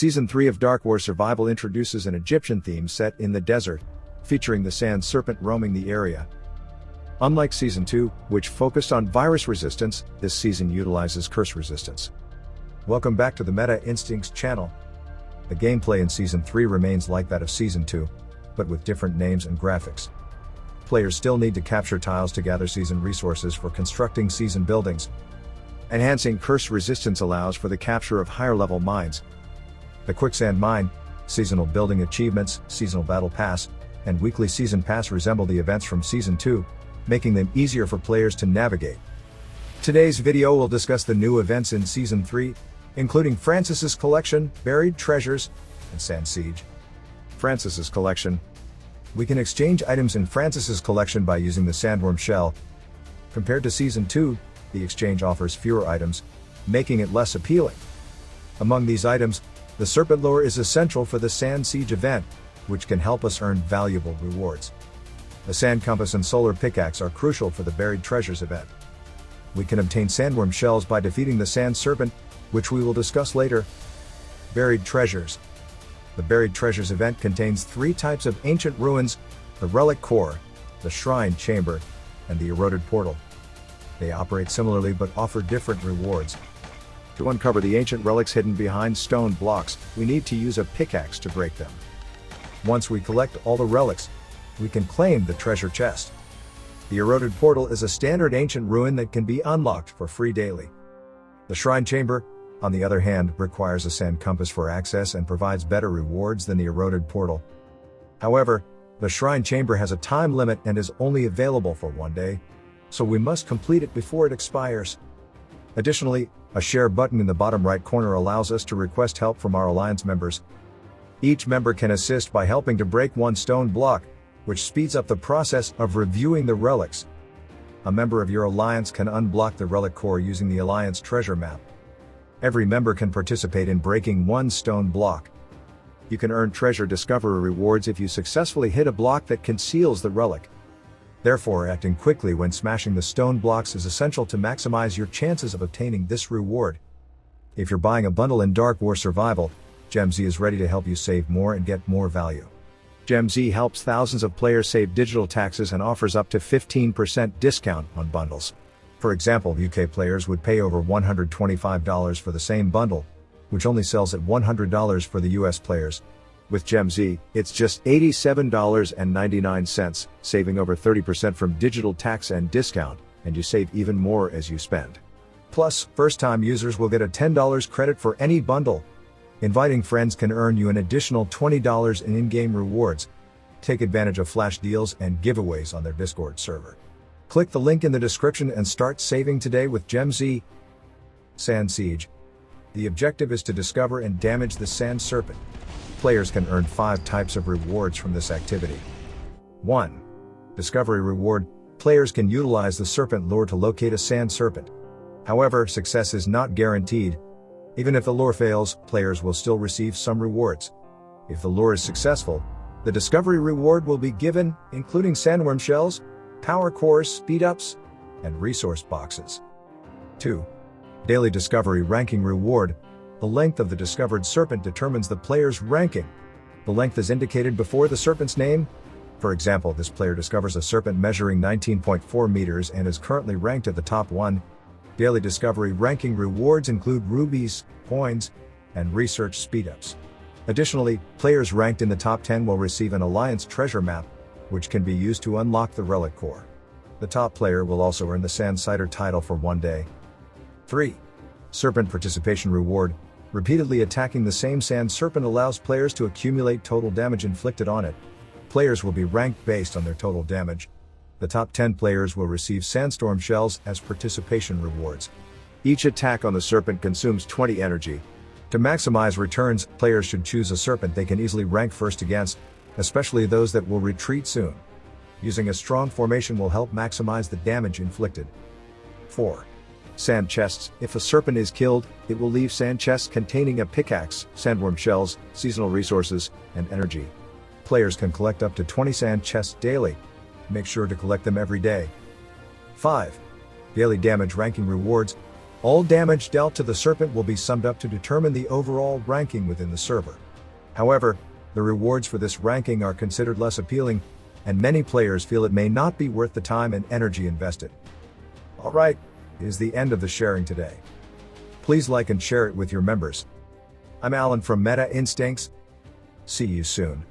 Season 3 of Dark War Survival introduces an Egyptian theme set in the desert, featuring the Sand Serpent roaming the area. Unlike Season 2, which focused on virus resistance, this season utilizes curse resistance. Welcome back to the Meta Instincts channel. The gameplay in Season 3 remains like that of Season 2, but with different names and graphics. Players still need to capture tiles to gather season resources for constructing season buildings. Enhancing curse resistance allows for the capture of higher-level mines. The Quicksand Mine, seasonal building achievements, seasonal battle pass, and weekly season pass resemble the events from Season 2, making them easier for players to navigate. Today's video will discuss the new events in Season 3, including Francis's Collection, Buried Treasures, and Sand Siege. Francis's Collection. We can exchange items in Francis's Collection by using the Sandworm Shell. Compared to Season 2, the exchange offers fewer items, making it less appealing. Among these items, the Serpent Lure is essential for the Sand Siege event, which can help us earn valuable rewards. The Sand Compass and Solar Pickaxe are crucial for the Buried Treasures event. We can obtain Sandworm Shells by defeating the Sand Serpent, which we will discuss later. Buried Treasures. The Buried Treasures event contains 3 types of ancient ruins: the Relic Core, the Shrine Chamber, and the Eroded Portal. They operate similarly but offer different rewards. To uncover the ancient relics hidden behind stone blocks, we need to use a pickaxe to break them. Once we collect all the relics, we can claim the treasure chest. The Eroded Portal is a standard ancient ruin that can be unlocked for free daily. The Shrine Chamber, on the other hand, requires a sand compass for access and provides better rewards than the Eroded Portal. However, the Shrine Chamber has a time limit and is only available for 1 day, so we must complete it before it expires. Additionally, a share button in the bottom right corner allows us to request help from our Alliance members. Each member can assist by helping to break 1 stone block, which speeds up the process of reviewing the relics. A member of your Alliance can unblock the Relic Core using the Alliance treasure map. Every member can participate in breaking 1 stone block. You can earn treasure discovery rewards if you successfully hit a block that conceals the relic. Therefore, acting quickly when smashing the stone blocks is essential to maximize your chances of obtaining this reward. If you're buying a bundle in Dark War Survival, GemZ is ready to help you save more and get more value. GemZ helps thousands of players save digital taxes and offers up to 15% discount on bundles. For example, UK players would pay over $125 for the same bundle, which only sells at $100 for the US players. With GemZ, it's just $87.99, saving over 30% from digital tax and discount, and you save even more as you spend. Plus, first-time users will get a $10 credit for any bundle. Inviting friends can earn you an additional $20 in in-game rewards. Take advantage of flash deals and giveaways on their Discord server. Click the link in the description and start saving today with GemZ. Sand Siege. The objective is to discover and damage the Sand Serpent. Players can earn 5 types of rewards from this activity. 1. Discovery Reward. Players can utilize the Serpent Lure to locate a Sand Serpent. However, success is not guaranteed. Even if the lure fails, players will still receive some rewards. If the lure is successful, the discovery reward will be given, including sandworm shells, power cores, speed-ups, and resource boxes. 2. Daily Discovery Ranking Reward. The length of the discovered serpent determines the player's ranking. The length is indicated before the serpent's name. For example, this player discovers a serpent measuring 19.4 meters and is currently ranked at the top 1. Daily Discovery Ranking rewards include rubies, coins, and research speed-ups. Additionally, players ranked in the top 10 will receive an Alliance treasure map, which can be used to unlock the Relic Core. The top player will also earn the Sand Sighter title for 1 day. 3. Serpent Participation Reward. Repeatedly attacking the same Sand Serpent allows players to accumulate total damage inflicted on it. Players will be ranked based on their total damage. The top 10 players will receive Sandstorm Shells as participation rewards. Each attack on the serpent consumes 20 energy. To maximize returns, players should choose a serpent they can easily rank first against, especially those that will retreat soon. Using a strong formation will help maximize the damage inflicted. 4. Sand Chests. If a serpent is killed, it will leave sand chests containing a pickaxe, sandworm shells, seasonal resources, and energy. Players can collect up to 20 sand chests daily. Make sure to collect them every day. 5. Daily Damage Ranking Rewards. All damage dealt to the Serpent will be summed up to determine the overall ranking within the server. However, the rewards for this ranking are considered less appealing, and many players feel it may not be worth the time and energy invested. Alright, is the end of the sharing today. Please like and share it with your members. I'm Alan from Meta Instincts. See you soon.